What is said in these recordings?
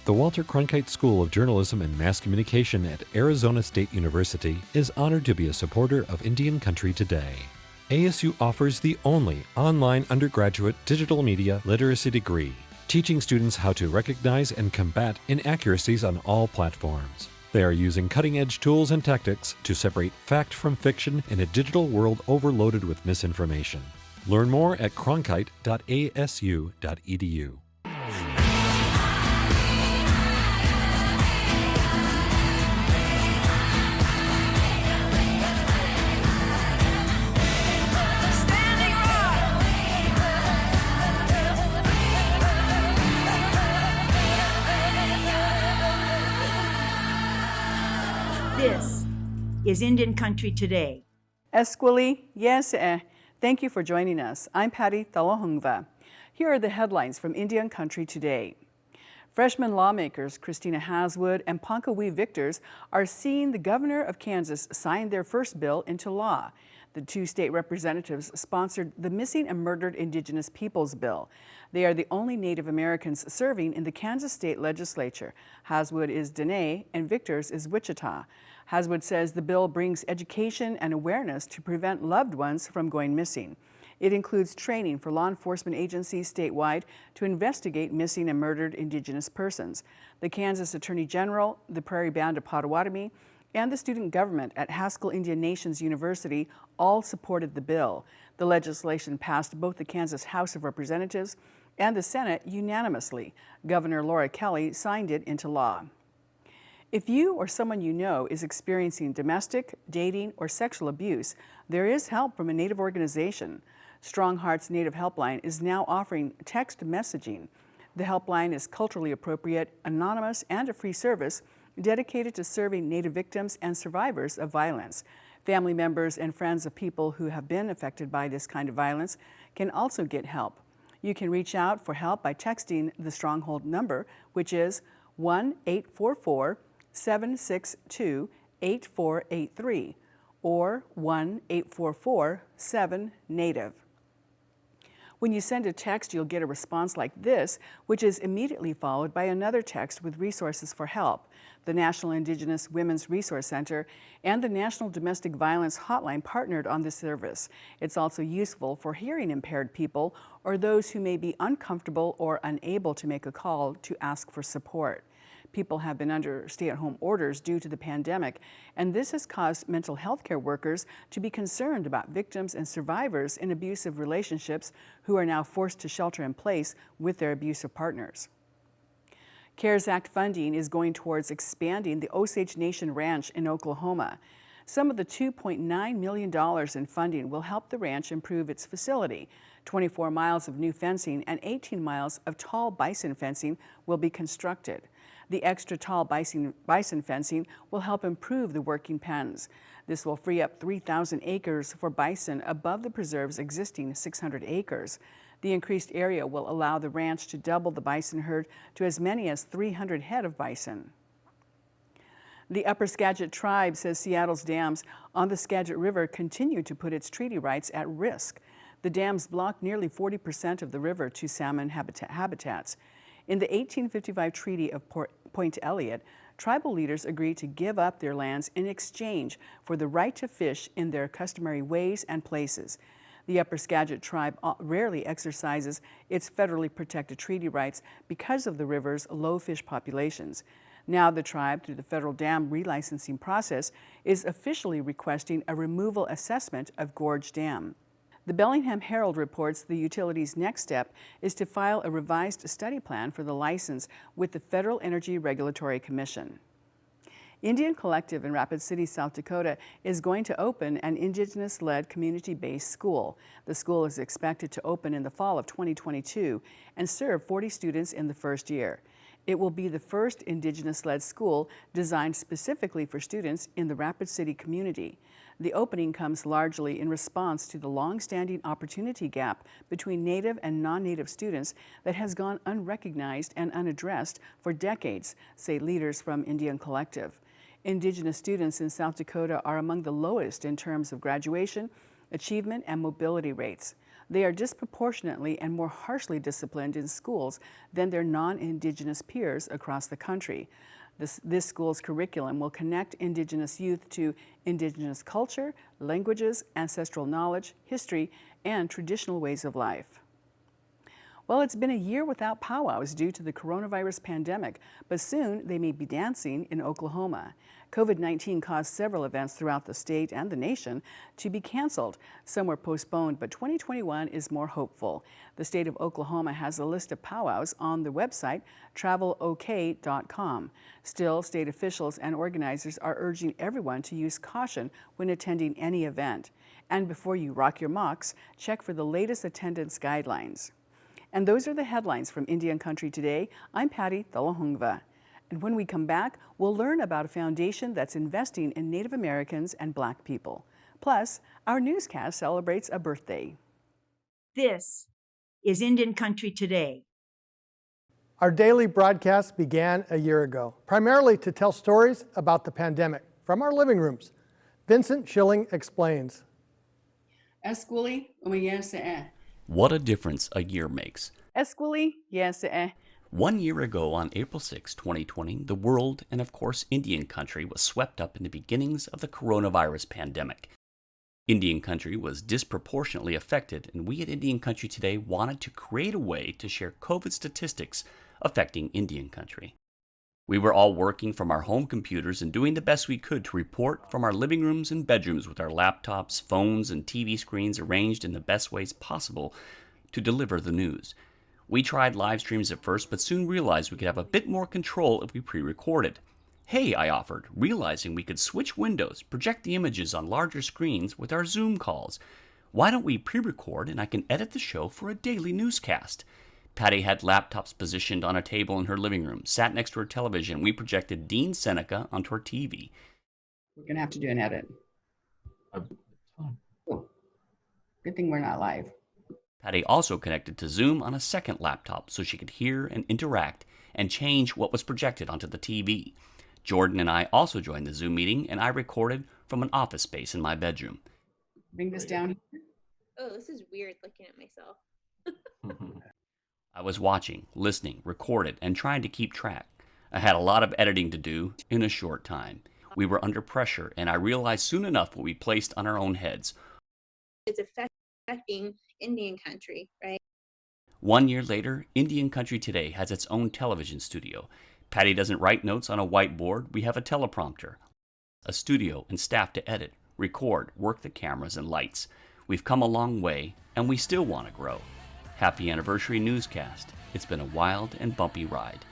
The Walter Cronkite School of Journalism and Mass Communication at Arizona State University is honored to be a supporter of Indian Country Today. ASU offers the only online undergraduate digital media literacy degree, teaching students how to recognize and combat inaccuracies on all platforms. They are using cutting-edge tools and tactics to separate fact from fiction in a digital world overloaded with misinformation. Learn more at cronkite.asu.edu. This is Indian Country Today. Esquili, yes, thank you for joining us. I'm Patty Talahongva. Here are the headlines from Indian Country Today. Freshman lawmakers Christina Haswood and Pankawee Victors are seeing the governor of Kansas sign their first bill into law. The two state representatives sponsored the Missing and Murdered Indigenous Peoples Bill. They are the only Native Americans serving in the Kansas state legislature. Haswood is Dene and Victors is Wichita. Haswood says the bill brings education and awareness to prevent loved ones from going missing. It includes training for law enforcement agencies statewide to investigate missing and murdered Indigenous persons. The Kansas Attorney General, the Prairie Band of Potawatomi, and the student government at Haskell Indian Nations University all supported the bill. The legislation passed both the Kansas House of Representatives and the Senate unanimously. Governor Laura Kelly signed it into law. If you or someone you know is experiencing domestic, dating, or sexual abuse, there is help from a Native organization. Strong Hearts Native Helpline is now offering text messaging. The helpline is culturally appropriate, anonymous, and a free service dedicated to serving Native victims and survivors of violence. Family members and friends of people who have been affected by this kind of violence can also get help. You can reach out for help by texting the Stronghold number, which is 1-844-762-8483 or 1-844-7-NATIVE. When you send a text, you'll get a response like this, which is immediately followed by another text with resources for help. The National Indigenous Women's Resource Center and the National Domestic Violence Hotline partnered on this service. It's also useful for hearing impaired people or those who may be uncomfortable or unable to make a call to ask for support. People have been under stay-at-home orders due to the pandemic, and this has caused mental health care workers to be concerned about victims and survivors in abusive relationships who are now forced to shelter in place with their abusive partners. CARES Act funding is going towards expanding the Osage Nation Ranch in Oklahoma. Some of the $2.9 million in funding will help the ranch improve its facility. 24 miles of new fencing and 18 miles of tall bison fencing will be constructed. The extra tall bison fencing will help improve the working pens. This will free up 3,000 acres for bison above the preserve's existing 600 acres. The increased area will allow the ranch to double the bison herd to as many as 300 head of bison. The Upper Skagit Tribe says Seattle's dams on the Skagit River continue to put its treaty rights at risk. The dams block nearly 40% of the river to salmon habitats. In the 1855 Treaty of Point Elliott, tribal leaders agreed to give up their lands in exchange for the right to fish in their customary ways and places. The Upper Skagit Tribe rarely exercises its federally protected treaty rights because of the river's low fish populations. Now the tribe, through the federal dam relicensing process, is officially requesting a removal assessment of Gorge Dam. The Bellingham Herald reports the utility's next step is to file a revised study plan for the license with the Federal Energy Regulatory Commission. Indian Collective in Rapid City, South Dakota is going to open an Indigenous-led community-based school. The school is expected to open in the fall of 2022 and serve 40 students in the first year. It will be the first Indigenous-led school designed specifically for students in the Rapid City community. The opening comes largely in response to the long-standing opportunity gap between Native and non-Native students that has gone unrecognized and unaddressed for decades, say leaders from Indian Collective. Indigenous students in South Dakota are among the lowest in terms of graduation, achievement, and mobility rates. They are disproportionately and more harshly disciplined in schools than their non-Indigenous peers across the country. This school's curriculum will connect Indigenous youth to Indigenous culture, languages, ancestral knowledge, history, and traditional ways of life. Well, it's been a year without powwows due to the coronavirus pandemic, but soon they may be dancing in Oklahoma. COVID-19 caused several events throughout the state and the nation to be canceled. Some were postponed, but 2021 is more hopeful. The state of Oklahoma has a list of powwows on the website travelok.com. Still, state officials and organizers are urging everyone to use caution when attending any event. And before you rock your mocks, check for the latest attendance guidelines. And those are the headlines from Indian Country Today. I'm Patty Talahongva. And when we come back, we'll learn about a foundation that's investing in Native Americans and Black people. Plus, our newscast celebrates a birthday. This is Indian Country Today. Our daily broadcast began a year ago, primarily to tell stories about the pandemic from our living rooms. Vincent Schilling explains. What a difference a year makes. 1 year ago, on April 6, 2020, the world, and of course Indian country, was swept up in the beginnings of the coronavirus pandemic. Indian country was disproportionately affected, and we at Indian Country Today wanted to create a way to share COVID statistics affecting Indian country. We were all working from our home computers and doing the best we could to report from our living rooms and bedrooms with our laptops, phones, and TV screens arranged in the best ways possible to deliver the news. We tried live streams at first, but soon realized we could have a bit more control if we pre-recorded. Hey, I offered, realizing we could switch windows, project the images on larger screens with our Zoom calls. Why don't we pre-record and I can edit the show for a daily newscast? Patty had laptops positioned on a table in her living room, sat next to her television. We projected Dean Seneca onto her TV. We're going to have to do an edit. Cool. Good thing we're not live. Patty also connected to Zoom on a second laptop so she could hear and interact and change what was projected onto the TV. Jordan and I also joined the Zoom meeting, and I recorded from an office space in my bedroom. Bring this down. Oh, this is weird looking at myself. I was watching, listening, recorded, and trying to keep track. I had a lot of editing to do in a short time. We were under pressure, and I realized soon enough what we placed on our own heads. It's affecting Indian country, right? 1 year later, Indian Country Today has its own television studio. Patty doesn't write notes on a whiteboard. We have a teleprompter, a studio, and staff to edit, record, work the cameras and lights. We've come a long way, and we still want to grow. Happy anniversary newscast. It's been a wild and bumpy ride.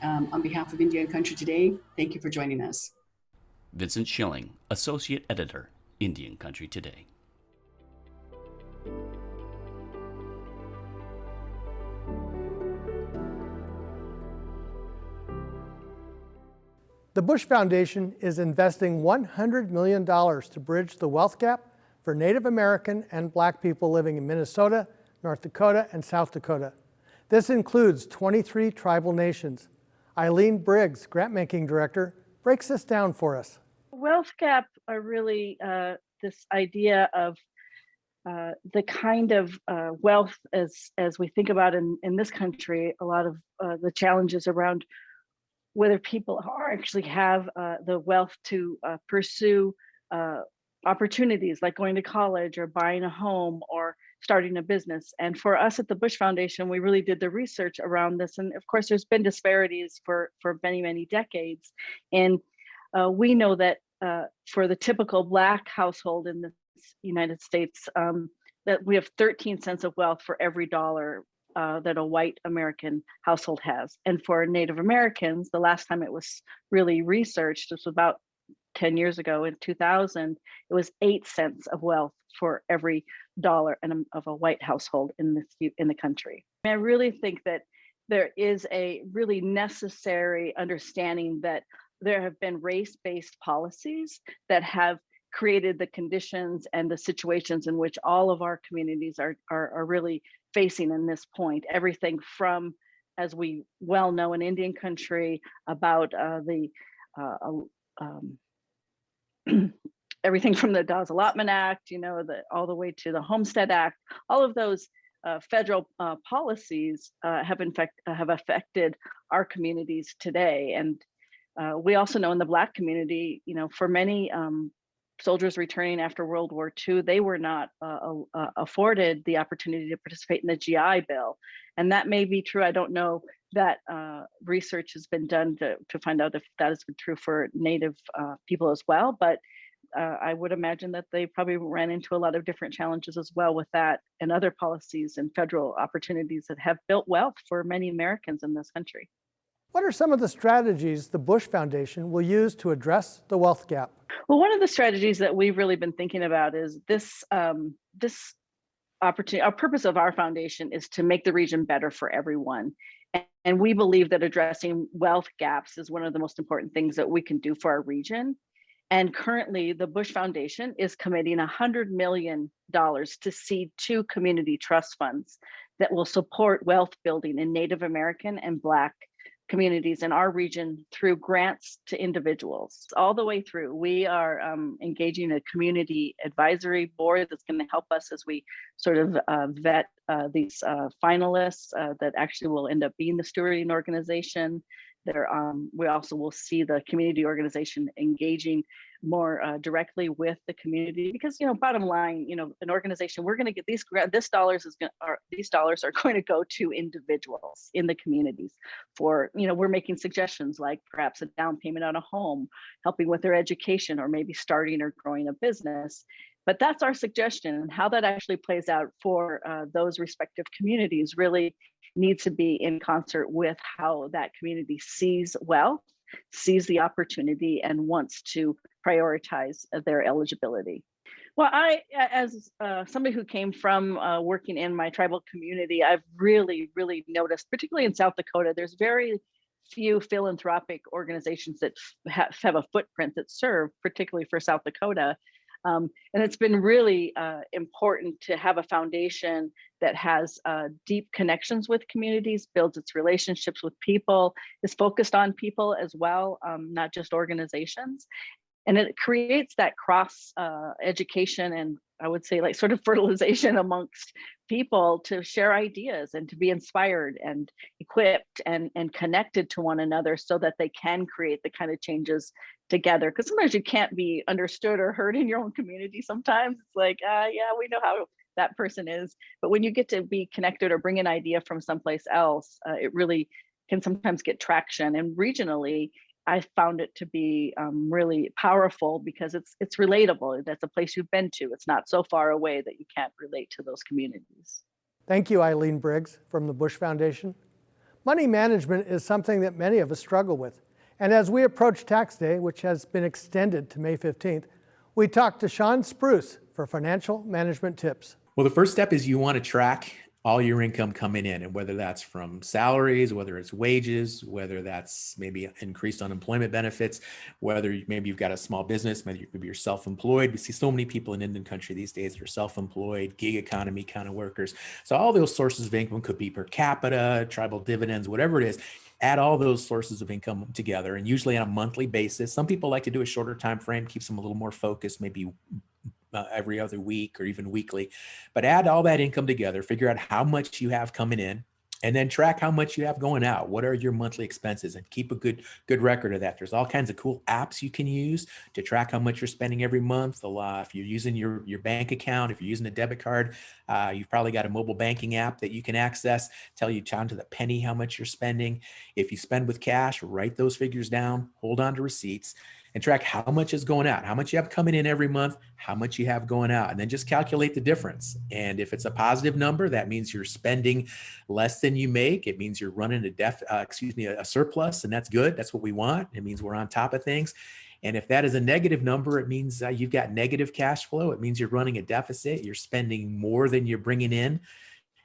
On behalf of Indian Country Today, thank you for joining us. Vincent Schilling, Associate Editor, Indian Country Today. The Bush Foundation is investing $100 million to bridge the wealth gap for Native American and Black people living in Minnesota, North Dakota, and South Dakota. This includes 23 tribal nations. Eileen Briggs, Grantmaking Director, breaks this down for us. Wealth gap are really this idea of the kind of wealth as we think about in this country, a lot of the challenges around whether people actually have the wealth to pursue opportunities like going to college or buying a home or starting a business. And for us at the Bush Foundation, we really did the research around this. And of course, there's been disparities for many, many decades. And we know that for the typical Black household in the United States, that we have 13 cents of wealth for every dollar that a white American household has. And for Native Americans, the last time it was really researched, this was about 10 years ago in 2000, it was 8 cents of wealth for every dollar of a white household in the country. And I really think that there is a really necessary understanding that there have been race-based policies that have created the conditions and the situations in which all of our communities are really facing in this point. Everything from, as we well know in Indian country, about everything from the Dawes Allotment Act, all the way to the Homestead Act. All of those federal policies have affected our communities today. And we also know in the Black community, for many soldiers returning after World War II, they were not afforded the opportunity to participate in the GI Bill. And that may be true. I don't know that research has been done to find out if that has been true for Native people as well. But I would imagine that they probably ran into a lot of different challenges as well with that and other policies and federal opportunities that have built wealth for many Americans in this country. What are some of the strategies the Bush Foundation will use to address the wealth gap? Well, one of the strategies that we've really been thinking about is this opportunity. Our purpose of our foundation is to make the region better for everyone. And we believe that addressing wealth gaps is one of the most important things that we can do for our region. And currently, the Bush Foundation is committing $100 million to seed 2 community trust funds that will support wealth building in Native American and Black communities in our region through grants to individuals. All the way through, we are engaging a community advisory board that's going to help us as we sort of vet these finalists that actually will end up being the stewarding organization. We also will see the community organization engaging more directly with the community, because bottom line, an organization, we're going to get these dollars are going to go to individuals in the communities for we're making suggestions like perhaps a down payment on a home, helping with their education, or maybe starting or growing a business. But that's our suggestion, and how that actually plays out for those respective communities really needs to be in concert with how that community sees wealth, sees the opportunity, and wants to prioritize their eligibility. Well, I, as somebody who came from working in my tribal community, I've really noticed, particularly in South Dakota, there's very few philanthropic organizations that have a footprint that serve, particularly for South Dakota. And it's been really important to have a foundation that has deep connections with communities, builds its relationships with people, is focused on people as well, not just organizations. And it creates that cross education and I would say like sort of fertilization amongst people to share ideas and to be inspired and equipped and connected to one another so that they can create the kind of changes together. Because sometimes you can't be understood or heard in your own community. Sometimes it's like, yeah, we know how that person is. But when you get to be connected or bring an idea from someplace else, it really can sometimes get traction. And regionally, I found it to be really powerful because it's relatable. That's a place you've been to. It's not so far away that you can't relate to those communities. Thank you, Eileen Briggs from the Bush Foundation. Money management is something that many of us struggle with. And as we approach tax day, which has been extended to May 15th, we talked to Sean Spruce for financial management tips. Well, the first step is you want to track all your income coming in, and whether that's from salaries, whether it's wages, whether that's maybe increased unemployment benefits, whether maybe you've got a small business, maybe you're self-employed. We see so many people in Indian country these days that are self-employed, gig economy kind of workers. So all those sources of income could be per capita, tribal dividends, whatever it is. Add all those sources of income together, and usually on a monthly basis. Some people like to do a shorter time frame, keeps them a little more focused, maybe every other week or even weekly. But add all that income together, figure out how much you have coming in, and then track how much you have going out. What are your monthly expenses? And keep a good record of that. There's all kinds of cool apps you can use to track how much you're spending every month. If you're using your bank account, if you're using a debit card, you've probably got a mobile banking app that you can access, tell you down to the penny how much you're spending. If you spend with cash, write those figures down, hold on to receipts, and track how much is going out, how much you have coming in every month, how much you have going out, and then just calculate the difference. And if it's a positive number, that means you're spending less than you make. It means you're running a surplus, and that's good. That's what we want. It means we're on top of things. And if that is a negative number, it means you've got negative cash flow. It means you're running a deficit. You're spending more than you're bringing in.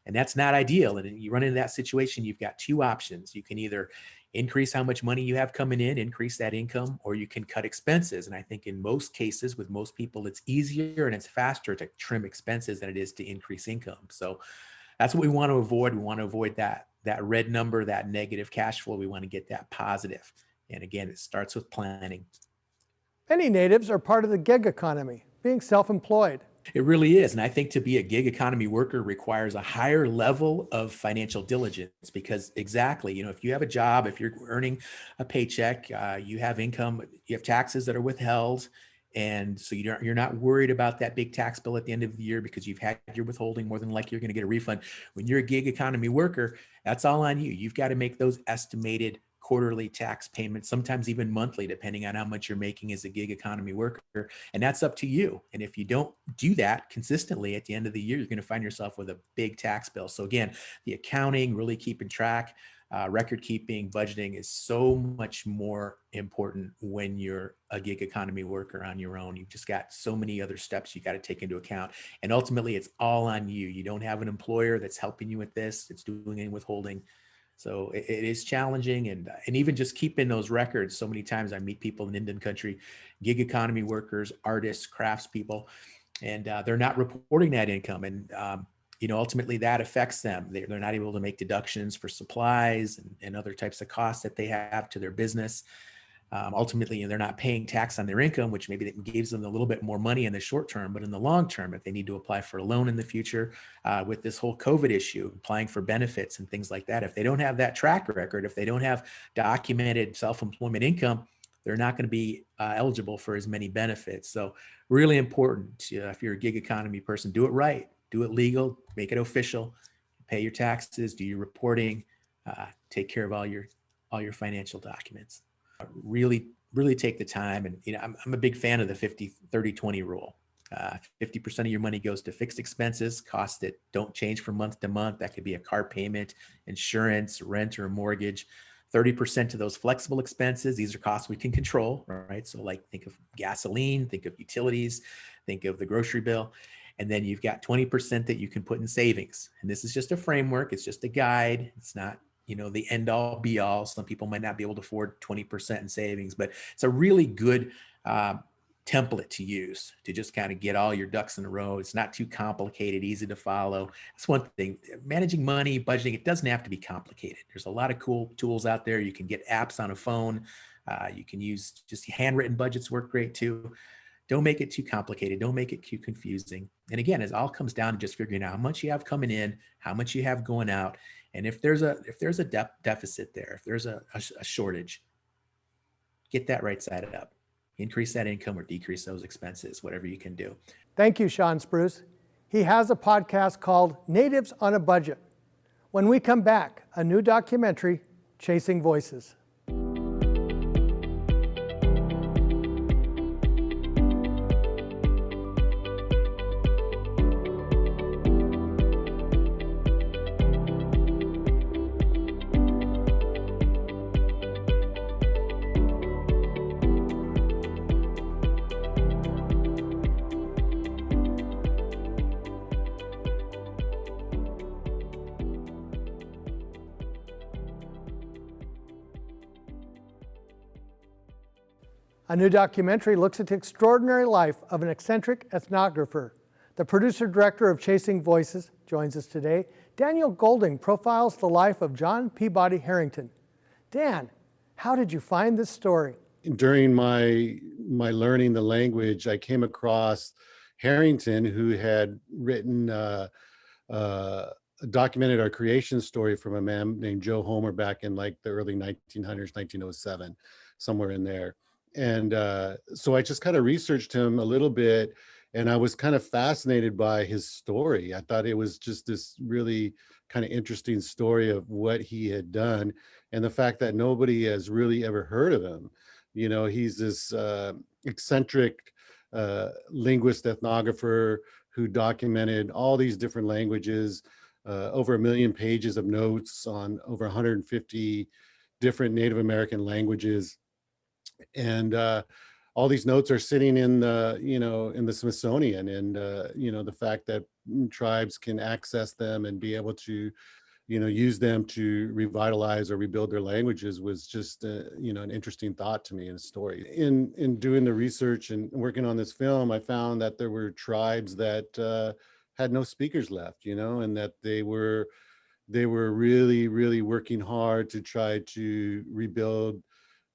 And that's not ideal. And you run into that situation, you've got 2 options. You can either increase how much money you have coming in, increase that income, or you can cut expenses. And I think in most cases with most people, it's easier and it's faster to trim expenses than it is to increase income. So that's what we want to avoid. We want to avoid that red number, that negative cash flow. We want to get that positive. And again, it starts with planning. Many natives are part of the gig economy, being self-employed. It really is. And I think to be a gig economy worker requires a higher level of financial diligence because exactly, if you have a job, if you're earning a paycheck, you have income, you have taxes that are withheld. And so you're not worried about that big tax bill at the end of the year because you've had your withholding. More than likely, you're going to get a refund. When you're a gig economy worker, that's all on you. You've got to make those estimated quarterly tax payments, sometimes even monthly, depending on how much you're making as a gig economy worker. And that's up to you. And if you don't do that consistently at the end of the year, you're going to find yourself with a big tax bill. So again, the accounting, really keeping track, record keeping, budgeting is so much more important when you're a gig economy worker on your own. You've just got so many other steps you got to take into account. And ultimately, it's all on you. You don't have an employer that's helping you with this. It's doing any withholding. So it is challenging, and even just keeping those records. So many times I meet people in Indian country, gig economy workers, artists, craftspeople, and they're not reporting that income. And ultimately that affects them. They're not able to make deductions for supplies and other types of costs that they have to their business. Ultimately, they're not paying tax on their income, which maybe that gives them a little bit more money in the short term, but in the long term, if they need to apply for a loan in the future, with this whole COVID issue, applying for benefits and things like that, if they don't have that track record, if they don't have documented self-employment income, they're not going to be eligible for as many benefits. So really important, if you're a gig economy person, do it right, do it legal, make it official, pay your taxes, do your reporting, take care of all your financial documents. Really take the time. And I'm a big fan of the 50-30-20 rule. 50% of your money goes to fixed expenses, costs that don't change from month to month. That could be a car payment, insurance, rent, or a mortgage. 30% to those flexible expenses. These are costs we can control, right? So like think of gasoline, think of utilities, think of the grocery bill. And then you've got 20% that you can put in savings. And this is just a framework. It's just a guide. It's not the end all be all. Some people might not be able to afford 20% in savings, but it's a really good template to use to just kind of get all your ducks in a row. It's not too complicated, easy to follow. That's one thing. Managing money, budgeting, it doesn't have to be complicated. There's a lot of cool tools out there. You can get apps on a phone. You can use just handwritten budgets work great too. Don't make it too complicated. Don't make it too confusing. And again, it all comes down to just figuring out how much you have coming in, how much you have going out. And if there's a deficit there, if there's a shortage, get that right sided up. Increase that income or decrease those expenses, whatever you can do. Thank you, Sean Spruce. He has a podcast called Natives on a Budget. When we come back, a new documentary, Chasing Voices. A new documentary looks at the extraordinary life of an eccentric ethnographer. The producer-director of Chasing Voices joins us today. Daniel Golding profiles the life of John Peabody Harrington. Dan, how did you find this story? During my learning the language, I came across Harrington, who had written documented our creation story from a man named Joe Homer back in like the early 1900s, 1907, somewhere in there. And so I just kind of researched him a little bit, and I was kind of fascinated by his story. I thought it was just this really kind of interesting story of what he had done, and the fact that nobody has really ever heard of him. He's this eccentric linguist ethnographer who documented all these different languages, over 1 million pages of notes on over 150 different Native American languages. And all these notes are sitting in the Smithsonian, and the fact that tribes can access them and be able to use them to revitalize or rebuild their languages was just an interesting thought to me in a story. In doing the research and working on this film, I found that there were tribes that had no speakers left, and that they were really, really working hard to try to rebuild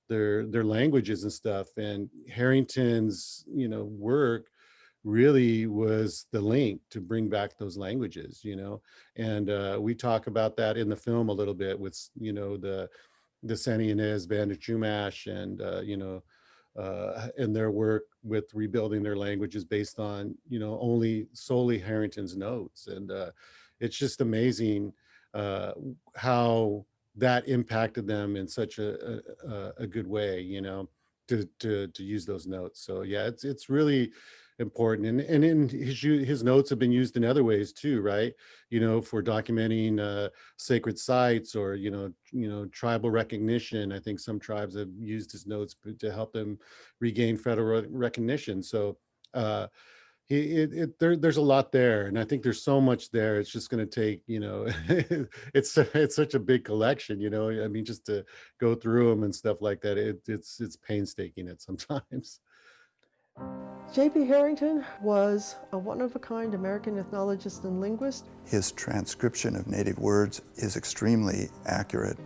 their languages and stuff. And Harrington's, work really was the link to bring back those languages, and we talk about that in the film a little bit with, the Sani Ynez Band of Chumash, and and their work with rebuilding their languages based on, only solely Harrington's notes. And it's just amazing how that impacted them in such a good way, to use those notes. So yeah, it's really important. And in his notes have been used in other ways too, right? For documenting sacred sites, or tribal recognition. I think some tribes have used his notes to help them regain federal recognition. So there's a lot there, and I think there's so much there. It's just going to take, it's such a big collection, I mean, just to go through them and stuff like that. It's painstaking at sometimes. J.P. Harrington was a one-of-a-kind American ethnologist and linguist. His transcription of native words is extremely accurate.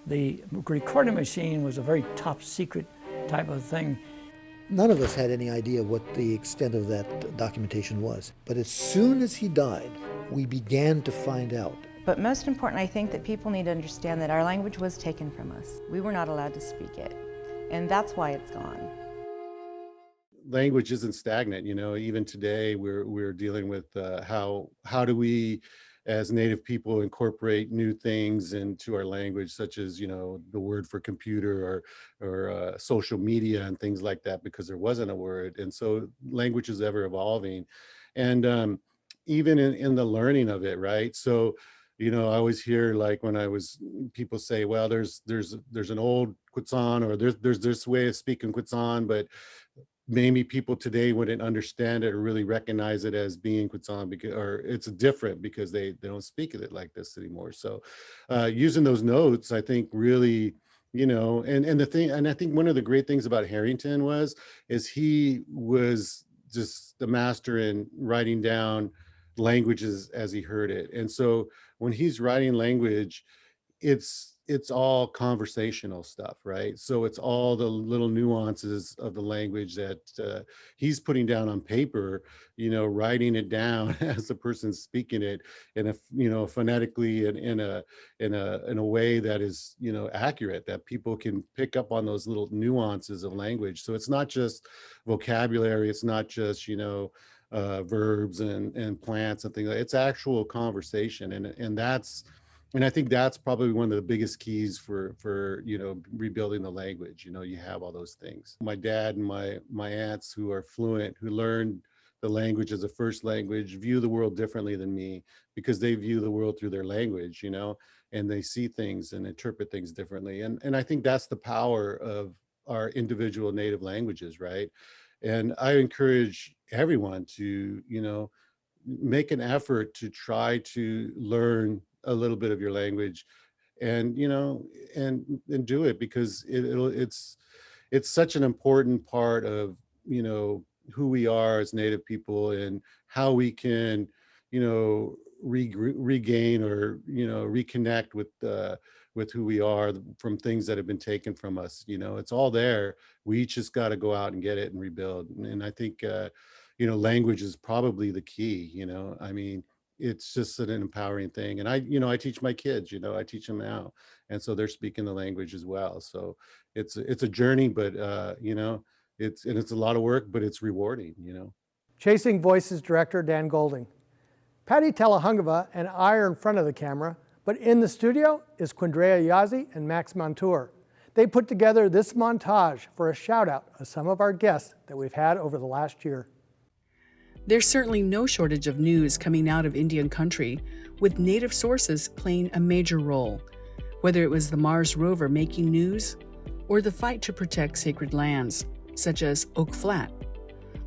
The recording machine was a very top secret type of thing. None of us had any idea what the extent of that documentation was. But as soon as he died, we began to find out. But most important, I think that people need to understand that our language was taken from us. We were not allowed to speak it, and that's why it's gone. Language isn't stagnant, even today we're dealing with how do we as Native people incorporate new things into our language, such as, the word for computer or social media and things like that, because there wasn't a word. And so language is ever evolving. And even in the learning of it, right? So, I always hear, like, people say, well, there's an old Quetzan, or there's this way of speaking Quetzan, but maybe people today wouldn't understand it or really recognize it as being Quetzan, or it's different because they don't speak it like this anymore. So using those notes, I think really, and I think one of the great things about Harrington is he was just the master in writing down languages as he heard it. And so when he's writing language, it's all conversational stuff, right? So it's all the little nuances of the language that he's putting down on paper, writing it down as the person's speaking it in a, phonetically and in a way that is, accurate, that people can pick up on those little nuances of language. So it's not just vocabulary, it's not just, verbs and plants and things like that. It's actual conversation, and I think that's probably one of the biggest keys for rebuilding the language. You have all those things. My dad and my aunts who are fluent, who learned the language as a first language, view the world differently than me, because they view the world through their language, and they see things and interpret things differently. And I think that's the power of our individual native languages, right? And I encourage everyone to, make an effort to try to learn a little bit of your language, and and do it, because it's such an important part of who we are as Native people, and how we can regain or reconnect with who we are from things that have been taken from us. It's all there. We each just got to go out and get it and rebuild. And I think language is probably the key. I mean, it's just an empowering thing. And I teach my kids, I teach them now. And so they're speaking the language as well. So it's a journey, but it's a lot of work, but it's rewarding, Chasing Voices director Dan Golding. Patty Talahongva and I are in front of the camera, but in the studio is Quindrea Yazzie and Max Montour. They put together this montage for a shout out of some of our guests that we've had over the last year. There's certainly no shortage of news coming out of Indian country, with Native sources playing a major role, whether it was the Mars rover making news, or the fight to protect sacred lands, such as Oak Flat,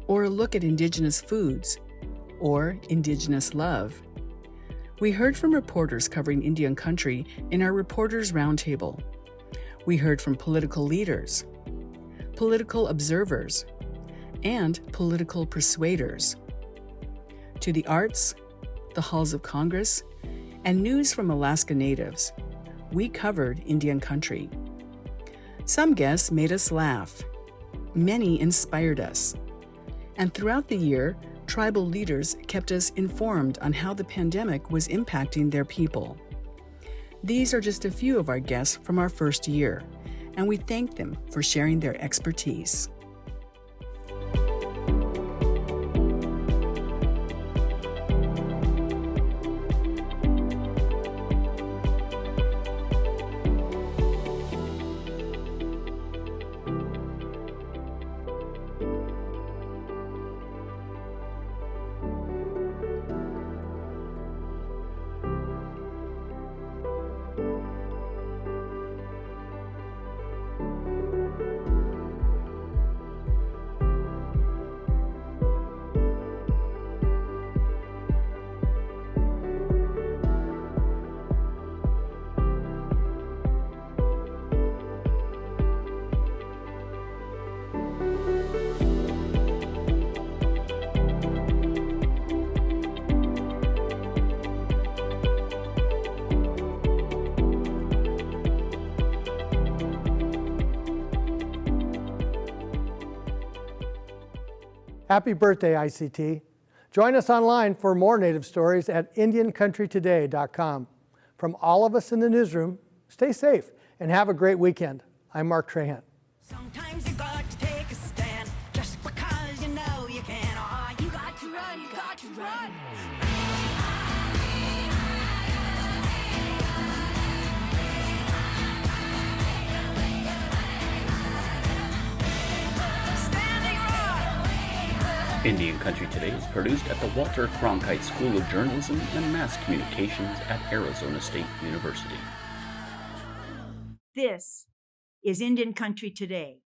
or a look at Indigenous foods, or Indigenous love. We heard from reporters covering Indian country in our Reporters Roundtable. We heard from political leaders, political observers, and political persuaders. To the arts, the halls of Congress, and news from Alaska Natives, we covered Indian country. Some guests made us laugh. Many inspired us. And throughout the year, tribal leaders kept us informed on how the pandemic was impacting their people. These are just a few of our guests from our first year, and we thank them for sharing their expertise. Happy birthday, ICT. Join us online for more Native stories at IndianCountryToday.com. From all of us in the newsroom, stay safe and have a great weekend. I'm Mark Trahan. Sometimes you got to take a stand just because you know you can. Oh, you got to run, you got to run. Indian Country Today is produced at the Walter Cronkite School of Journalism and Mass Communications at Arizona State University. This is Indian Country Today.